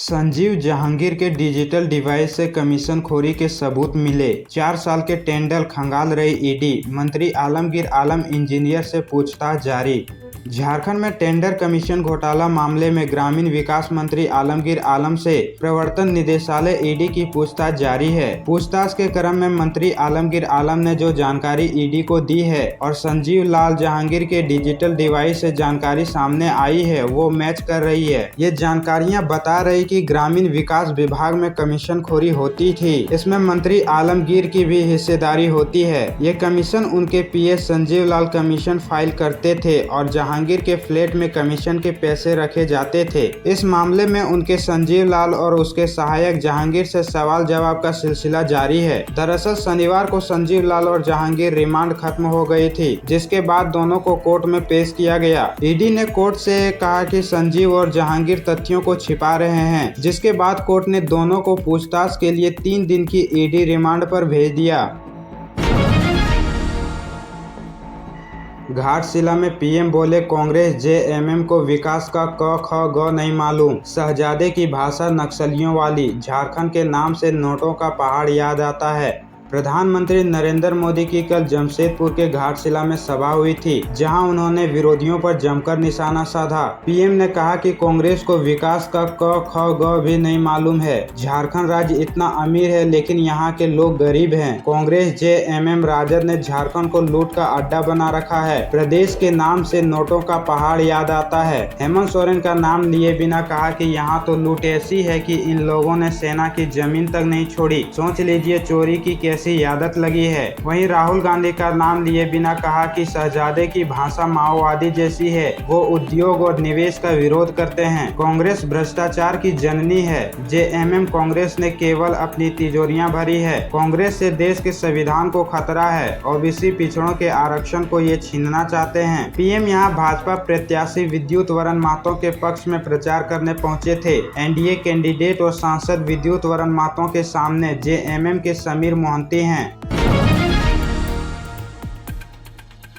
संजीव जहांगीर के digital device से कमीशनखोरी के सबूत मिले। 4 साल के टेंडर खंगाल रही ईडी। मंत्री आलमगीर आलम इंजीनियर से पूछताछ जारी। झारखंड में टेंडर कमीशन घोटाला मामले में ग्रामीण विकास मंत्री आलमगीर आलम से प्रवर्तन निदेशालय ईडी की पूछताछ जारी है। पूछताछ के क्रम में मंत्री आलमगीर आलम ने जो जानकारी ईडी को दी है और संजीव लाल जहांगीर के डिजिटल डिवाइस से जानकारी सामने आई है वो मैच कर रही है। ये जानकारियां बता रही कि ग्रामीण विकास विभाग में कमीशनखोरी होती थी। इसमें मंत्री आलमगीर की भी हिस्सेदारी होती है। ये कमीशन उनके पीएस संजीव लाल कमीशन फाइल करते थे और जहांगीर के फ्लैट में कमीशन के पैसे रखे जाते थे। इस मामले में उनके संजीव लाल और उसके सहायक जहांगीर से सवाल जवाब का सिलसिला जारी है। दरअसल शनिवार को संजीव लाल और जहांगीर रिमांड खत्म हो गई थी, जिसके बाद दोनों को कोर्ट में पेश किया गया। ईडी ने कोर्ट से कहा कि संजीव और जहांगीर तथ्यों को छिपा रहे हैं, जिसके बाद कोर्ट ने दोनों को पूछताछ के लिए 3 दिन की ईडी रिमांड पर भेज दिया। घाटशिला में पीएम बोले कांग्रेस जेएमएम को विकास का क ख ग नहीं मालूम। शहजादे की भाषा नक्सलियों वाली। झारखंड के नाम से नोटों का पहाड़ याद आता है। प्रधानमंत्री नरेंद्र मोदी की कल जमशेदपुर के घाटशिला में सभा हुई थी, जहां उन्होंने विरोधियों पर जमकर निशाना साधा। पीएम ने कहा कि कांग्रेस को विकास का क ख ग भी नहीं मालूम है। झारखंड राज्य इतना अमीर है लेकिन यहाँ के लोग गरीब हैं। कांग्रेस जेएमएम राजद ने झारखंड को लूट का अड्डा बना रखा है। प्रदेश के नाम से नोटों का पहाड़ याद आता है। हेमंत सोरेन का नाम लिए बिना कहा कि यहाँ तो लूट ऐसी है कि इन लोगों ने सेना की जमीन तक नहीं छोड़ी। सोच लीजिए चोरी की कैसी आदत लगी है। वहीं राहुल गांधी का नाम लिए बिना कहा कि शहजादे की भाषा माओवादी जैसी है। वो उद्योग और निवेश का विरोध करते हैं। कांग्रेस भ्रष्टाचार की जननी है। जेएमएम कांग्रेस ने केवल अपनी तिजोरियां भरी है। कांग्रेस से देश के संविधान को खतरा है। ओबीसी पिछड़ों के आरक्षण को ये छीनना चाहते हैं। पीएम यहां भाजपा प्रत्याशी विद्युत वरण महतो के पक्ष में प्रचार करने पहुंचे थे। एनडीए कैंडिडेट और सांसद विद्युत वरण महतो के सामने जेएमएम के समीर मोहंती हैं।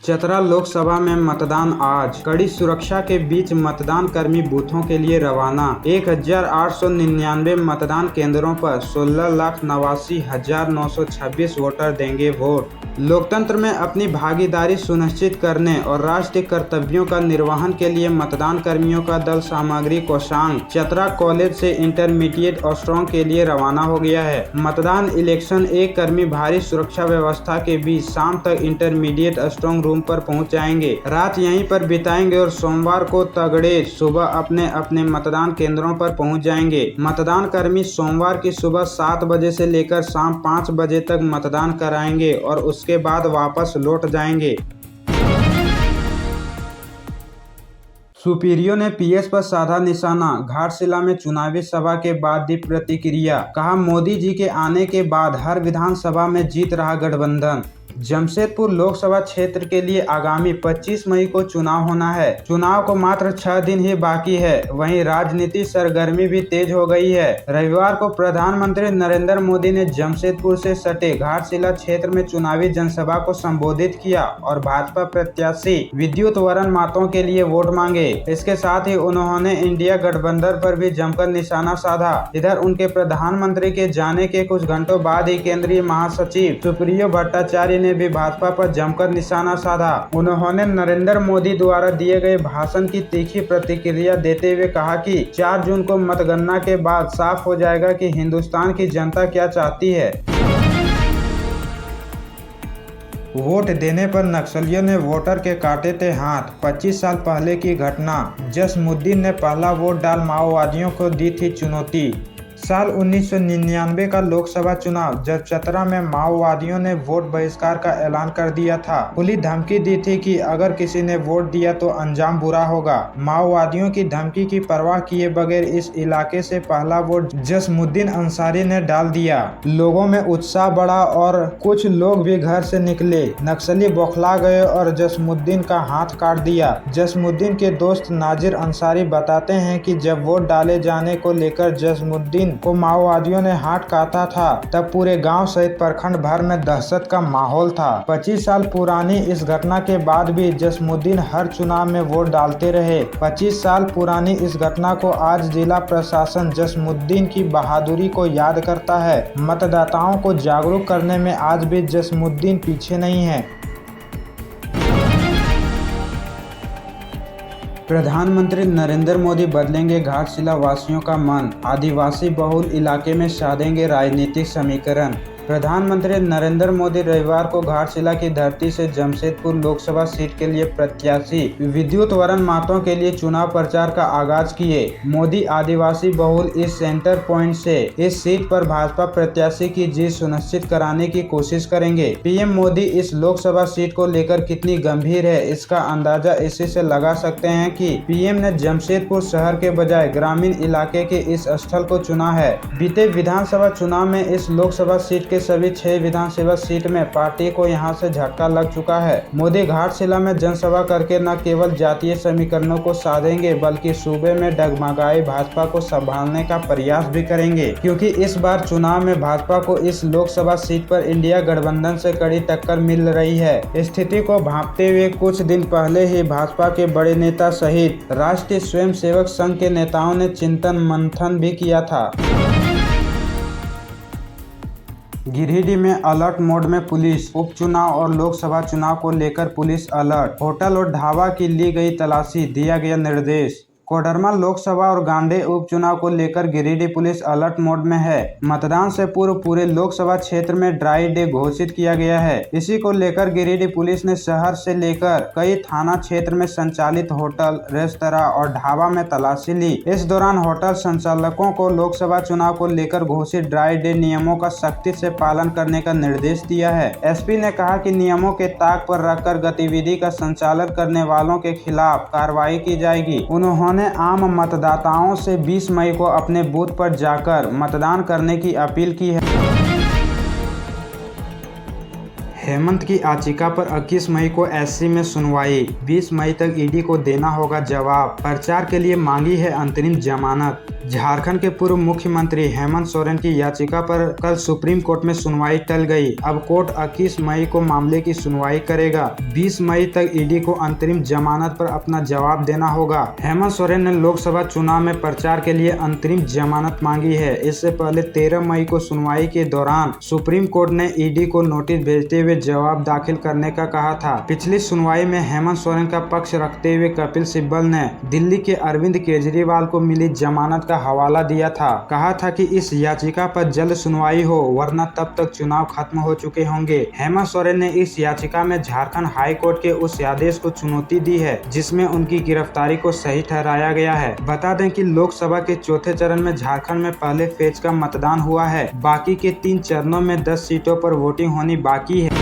चतरा लोकसभा में मतदान आज। कड़ी सुरक्षा के बीच मतदान कर्मी बूथों के लिए रवाना। 1899 मतदान केंद्रों पर 16,89,926 वोटर देंगे वोट। लोकतंत्र में अपनी भागीदारी सुनिश्चित करने और राष्ट्रीय कर्तव्यों का निर्वहन के लिए मतदान कर्मियों का दल सामग्री कोषांग चतरा कॉलेज से इंटरमीडिएट स्ट्रांग के लिए रवाना हो गया है। मतदान इलेक्शन एक कर्मी भारी सुरक्षा व्यवस्था के बीच शाम तक इंटरमीडिएट स्ट्रांग रूम पर पहुंच जाएंगे। रात यहीं पर बिताएंगे और सोमवार को तगड़े सुबह अपने अपने मतदान केंद्रों पर पहुंच जाएंगे। मतदान कर्मी सोमवार की सुबह 7 बजे से लेकर शाम 5 बजे तक मतदान कराएंगे और उसके बाद वापस लौट जाएंगे। सुपीरियो ने पीएस पर साधा निशाना। घाटशिला में चुनावी सभा के बाद दी प्रतिक्रिया। कहा मोदी जी के आने के बाद हर विधानसभा में जीत रहा गठबंधन। जमशेदपुर लोकसभा क्षेत्र के लिए आगामी 25 मई को चुनाव होना है। चुनाव को मात्र 6 दिन ही बाकी है। वहीं राजनीति सरगर्मी भी तेज हो गई है। रविवार को प्रधानमंत्री नरेंद्र मोदी ने जमशेदपुर से सटे घाटशिला क्षेत्र में चुनावी जनसभा को संबोधित किया और भाजपा प्रत्याशी विद्युत वरण महतो के लिए वोट मांगे। इसके साथ ही उन्होंने इंडिया गठबंधन पर भी जमकर निशाना साधा। इधर उनके प्रधानमंत्री के जाने के कुछ घंटों बाद ही केंद्रीय महासचिव सुप्रियो भट्टाचार्य ने भी भाजपा पर जमकर निशाना साधा। उन्होंने नरेंद्र मोदी द्वारा दिए गए भाषण की तीखी प्रतिक्रिया देते हुए कहा कि 4 जून को मतगणना के बाद साफ हो जाएगा कि हिंदुस्तान की जनता क्या चाहती है। वोट देने पर नक्सलियों ने वोटर के काटे थे हाथ। 25 साल पहले की घटना। जसमुद्दीन ने पहला वोट डाल माओवादियों को दी थी चुनौती। साल 1999 का लोकसभा चुनाव जब चतरा में माओवादियों ने वोट बहिष्कार का ऐलान कर दिया था। खुली धमकी दी थी कि अगर किसी ने वोट दिया तो अंजाम बुरा होगा। माओवादियों की धमकी की परवाह किए बगैर इस इलाके से पहला वोट जसमुद्दीन अंसारी ने डाल दिया। लोगों में उत्साह बढ़ा और कुछ लोग भी घर से निकले। नक्सली बौखला गए और जसमुद्दीन का हाथ काट दिया। जसमुद्दीन के दोस्त नाजिर अंसारी बताते हैं कि जब वोट डाले जाने को लेकर जसमुद्दीन जसमुद्दीन को माओवादियों ने हाथ काटा था तब पूरे गांव सहित प्रखंड भर में दहशत का माहौल था। 25 साल पुरानी इस घटना के बाद भी जसमुद्दीन हर चुनाव में वोट डालते रहे। 25 साल पुरानी इस घटना को आज जिला प्रशासन जसमुद्दीन की बहादुरी को याद करता है। मतदाताओं को जागरूक करने में आज भी जसमुद्दीन पीछे नहीं है। प्रधानमंत्री नरेंद्र मोदी बदलेंगे घाटशिला वासियों का मन, आदिवासी बहुल इलाके में साधेंगे राजनीतिक समीकरण। प्रधानमंत्री नरेंद्र मोदी रविवार को घाटशिला की धरती से जमशेदपुर लोकसभा सीट के लिए प्रत्याशी विद्युत वरण मातों के लिए चुनाव प्रचार का आगाज किए। मोदी आदिवासी बहुल इस सेंटर पॉइंट से इस सीट पर भाजपा प्रत्याशी की जीत सुनिश्चित कराने की कोशिश करेंगे। पीएम मोदी इस लोकसभा सीट को लेकर कितनी गंभीर है, इसका अंदाजा इसी से लगा सकते हैं कि पीएम ने जमशेदपुर शहर के बजाय ग्रामीण इलाके के इस स्थल को चुना है। बीते विधानसभा चुनाव में इस लोकसभा सीट सभी 6 विधानसभा सीट में पार्टी को यहां से झटका लग चुका है। मोदी घाटशिला में जनसभा करके न केवल जातीय समीकरणों को साधेंगे बल्कि सूबे में डगमगाई भाजपा को संभालने का प्रयास भी करेंगे, क्योंकि इस बार चुनाव में भाजपा को इस लोकसभा सीट पर इंडिया गठबंधन से कड़ी टक्कर मिल रही है। स्थिति को भांपते हुए कुछ दिन पहले ही भाजपा के बड़े नेता सहित राष्ट्रीय स्वयंसेवक संघ के नेताओं ने चिंतन मंथन भी किया था। गिरिडीह में अलर्ट मोड में पुलिस, उपचुनाव और लोकसभा चुनाव को लेकर पुलिस अलर्ट। होटल और ढाबा की ली गई तलाशी, दिया गया निर्देश। कोडरमा लोकसभा और गांडे उपचुनाव को लेकर गिरिडीह पुलिस अलर्ट मोड में है। मतदान से पूर्व पूरे लोकसभा क्षेत्र में ड्राई डे घोषित किया गया है। इसी को लेकर गिरिडीह पुलिस ने शहर से लेकर कई थाना क्षेत्र में संचालित होटल, रेस्तरां और ढाबा में तलाशी ली। इस दौरान होटल संचालकों को लोकसभा चुनाव को लेकर घोषित ड्राई डे नियमों का सख्ती से पालन करने का निर्देश दिया है। एसपी ने कहा कि नियमों के ताक पर रखकर गतिविधि का संचालन करने वालों के खिलाफ कार्रवाई की जाएगी। उन्होंने आम मतदाताओं से 20 मई को अपने बूथ पर जाकर मतदान करने की अपील की है। हेमंत की याचिका पर 21 मई को एससी में सुनवाई, 20 मई तक ईडी को देना होगा जवाब। प्रचार के लिए मांगी है अंतरिम जमानत। झारखंड के पूर्व मुख्यमंत्री हेमंत सोरेन की याचिका पर कल सुप्रीम कोर्ट में सुनवाई टल गई। अब कोर्ट 21 मई को मामले की सुनवाई करेगा। 20 मई तक ईडी को अंतरिम जमानत पर अपना जवाब देना होगा। हेमंत सोरेन ने लोकसभा चुनाव में प्रचार के लिए अंतरिम जमानत मांगी है। इससे पहले 13 मई को सुनवाई के दौरान सुप्रीम कोर्ट ने ईडी को नोटिस भेजते हुए जवाब दाखिल करने का कहा था। पिछली सुनवाई में हेमंत सोरेन का पक्ष रखते हुए कपिल सिब्बल ने दिल्ली के अरविंद केजरीवाल को मिली जमानत का हवाला दिया था। कहा था कि इस याचिका पर जल्द सुनवाई हो, वरना तब तक चुनाव खत्म हो चुके होंगे। हेमंत सोरेन ने इस याचिका में झारखंड हाई कोर्ट के उस आदेश को चुनौती दी है जिसमें उनकी गिरफ्तारी को सही ठहराया गया है। बता दें कि लोकसभा के चौथे चरण में झारखंड में पहले फेज का मतदान हुआ है। बाकी के 3 चरणों में 10 सीटों पर वोटिंग होनी बाकी है।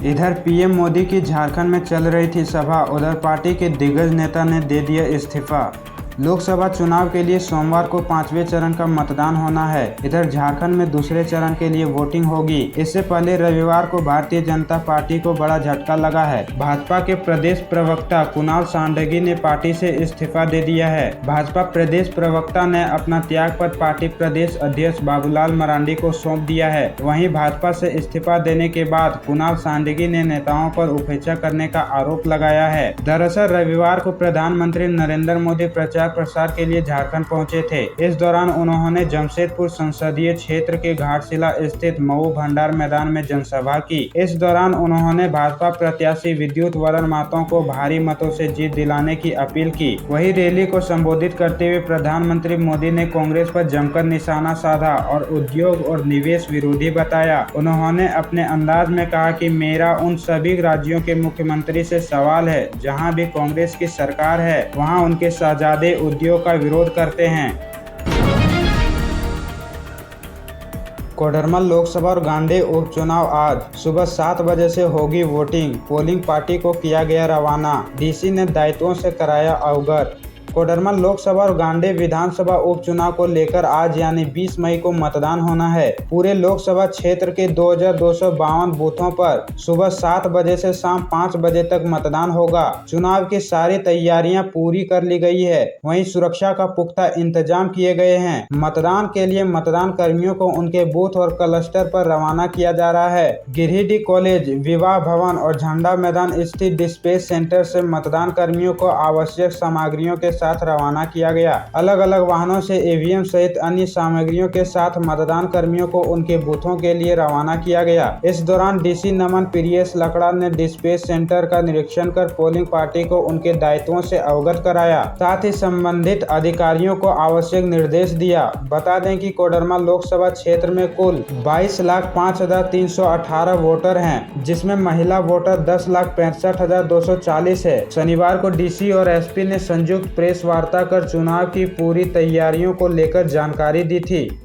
इधर पीएम मोदी की झारखंड में चल रही थी सभा, उधर पार्टी के दिग्गज नेता ने दे दिया इस्तीफा। लोकसभा चुनाव के लिए सोमवार को 5वें चरण का मतदान होना है। इधर झारखंड में दूसरे चरण के लिए वोटिंग होगी। इससे पहले रविवार को भारतीय जनता पार्टी को बड़ा झटका लगा है। भाजपा के प्रदेश प्रवक्ता कुणाल सांडगी ने पार्टी से इस्तीफा दे दिया है। भाजपा प्रदेश प्रवक्ता ने अपना त्यागपत्र पार्टी प्रदेश अध्यक्ष बाबूलाल मरांडी को सौंप दिया है। वहीं भाजपा से इस्तीफा देने के बाद कुणाल सांडगी ने नेताओं पर उपेक्षा करने का आरोप लगाया है। दरअसल रविवार को प्रधानमंत्री नरेंद्र मोदी प्रचार के लिए झारखंड पहुंचे थे। इस दौरान उन्होंने जमशेदपुर संसदीय क्षेत्र के घाटशिला स्थित मऊ भंडार मैदान में जनसभा की। इस दौरान उन्होंने भाजपा प्रत्याशी विद्युत वरण मातों को भारी मतों से जीत दिलाने की अपील की। वहीं रैली को संबोधित करते हुए प्रधानमंत्री मोदी ने कांग्रेस पर जमकर निशाना साधा और उद्योग और निवेश विरोधी बताया। उन्होंने अपने अंदाज में कहा कि मेरा उन सभी राज्यों के मुख्यमंत्री से सवाल है जहां भी कांग्रेस की सरकार है, वहां उनके शहजादे उद्योग का विरोध करते हैं। कोडरमा लोकसभा और गांडे उपचुनाव आज सुबह 7 बजे से होगी वोटिंग। पोलिंग पार्टी को किया गया रवाना। डीसी ने दायित्वों से कराया अवगत। कोडरमा लोकसभा और गांडेय विधानसभा उपचुनाव को लेकर आज यानी 20 मई को मतदान होना है। पूरे लोकसभा क्षेत्र के 2252 बूथों पर सुबह 7 बजे से शाम 5 बजे तक मतदान होगा। चुनाव की सारी तैयारियां पूरी कर ली गई है। वहीं सुरक्षा का पुख्ता इंतजाम किए गए हैं। मतदान के लिए मतदान कर्मियों को उनके बूथ और क्लस्टर पर रवाना किया जा रहा है। गिरिडीह कॉलेज, विवाह भवन और झंडा मैदान स्थित डिस्पैच सेंटर से मतदान कर्मियों को आवश्यक सामग्रियों के साथ रवाना किया गया। अलग अलग वाहनों से ईवीएम सहित अन्य सामग्रियों के साथ मतदान कर्मियों को उनके बूथों के लिए रवाना किया गया। इस दौरान डीसी नमन प्रियेश लकड़ा ने डिस्पैच सेंटर का निरीक्षण कर पोलिंग पार्टी को उनके दायित्वों से अवगत कराया। साथ ही संबंधित अधिकारियों को आवश्यक निर्देश दिया। बता दें कि कोडरमा लोकसभा क्षेत्र में कुल 22,05,318 वोटर हैं, जिसमें महिला वोटर 10,65,240 है। शनिवार को डीसी और एसपी ने संयुक्त प्रेस वार्ता कर चुनाव की पूरी तैयारियों को लेकर जानकारी दी थी।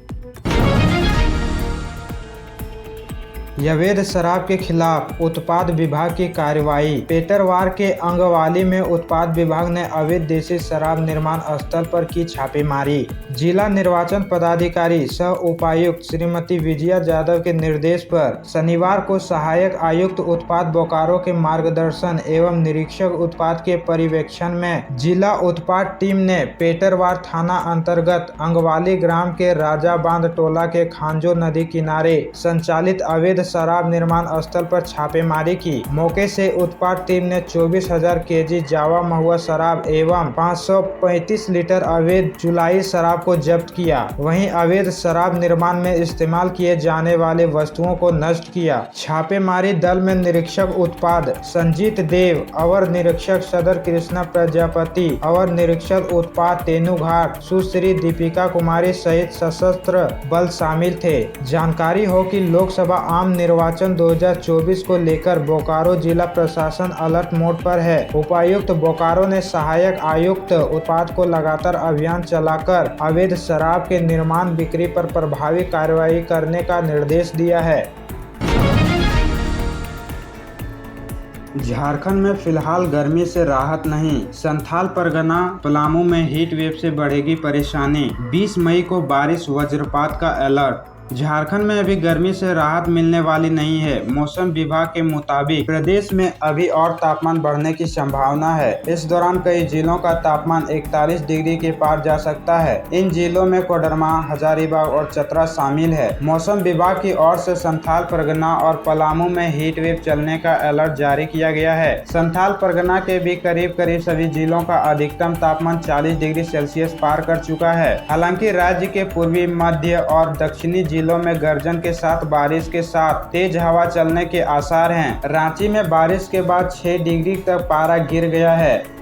अवैध शराब के खिलाफ उत्पाद विभाग की कार्रवाई। पेटरवार के अंगवाली में उत्पाद विभाग ने अवैध देसी शराब निर्माण स्थल पर की छापेमारी। जिला निर्वाचन पदाधिकारी सह उपायुक्त श्रीमती विजया यादव के निर्देश पर शनिवार को सहायक आयुक्त उत्पाद बोकारो के मार्गदर्शन एवं निरीक्षक उत्पाद के पर्यवेक्षण में जिला उत्पाद टीम ने पेटरवार थाना अंतर्गत अंगवाली ग्राम के राजा बांध टोला के खांजो नदी किनारे संचालित अवैध शराब निर्माण स्थल पर छापेमारी की। मौके से उत्पाद टीम ने 24,000 केजी जावा महुआ शराब एवं 535 लीटर अवैध जुलाई शराब को जब्त किया। वहीं अवैध शराब निर्माण में इस्तेमाल किए जाने वाले वस्तुओं को नष्ट किया। छापेमारी दल में निरीक्षक उत्पाद संजीत देव, अवर निरीक्षक सदर कृष्णा प्रजापति, अवर निरीक्षक उत्पाद तेनुघाट सुश्री दीपिका कुमारी सहित सशस्त्र बल शामिल थे। जानकारी हो कि लोकसभा आम निर्वाचन 2024 को लेकर बोकारो जिला प्रशासन अलर्ट मोड पर है। उपायुक्त बोकारो ने सहायक आयुक्त उत्पाद को लगातार अभियान चलाकर अवैध शराब के निर्माण बिक्री पर प्रभावी कार्रवाई करने का निर्देश दिया है। झारखंड में फिलहाल गर्मी से राहत नहीं। संथाल परगना पलामू में हीट वेव से बढ़ेगी परेशानी। 20 मई को बारिश वज्रपात का अलर्ट। झारखंड में अभी गर्मी से राहत मिलने वाली नहीं है। मौसम विभाग के मुताबिक प्रदेश में अभी और तापमान बढ़ने की संभावना है। इस दौरान कई जिलों का तापमान 41 डिग्री के पार जा सकता है। इन जिलों में कोडरमा, हजारीबाग और चतरा शामिल है। मौसम विभाग की ओर से संथाल परगना और पलामू में हीट वेव चलने का अलर्ट जारी किया गया है। संथाल परगना के भी करीब सभी जिलों का अधिकतम तापमान 40 डिग्री सेल्सियस पार कर चुका है। हालांकि राज्य के पूर्वी, मध्य और दक्षिणी जिलों में गर्जन के साथ बारिश के साथ तेज हवा चलने के आसार हैं। रांची में बारिश के बाद 6 डिग्री तक पारा गिर गया है।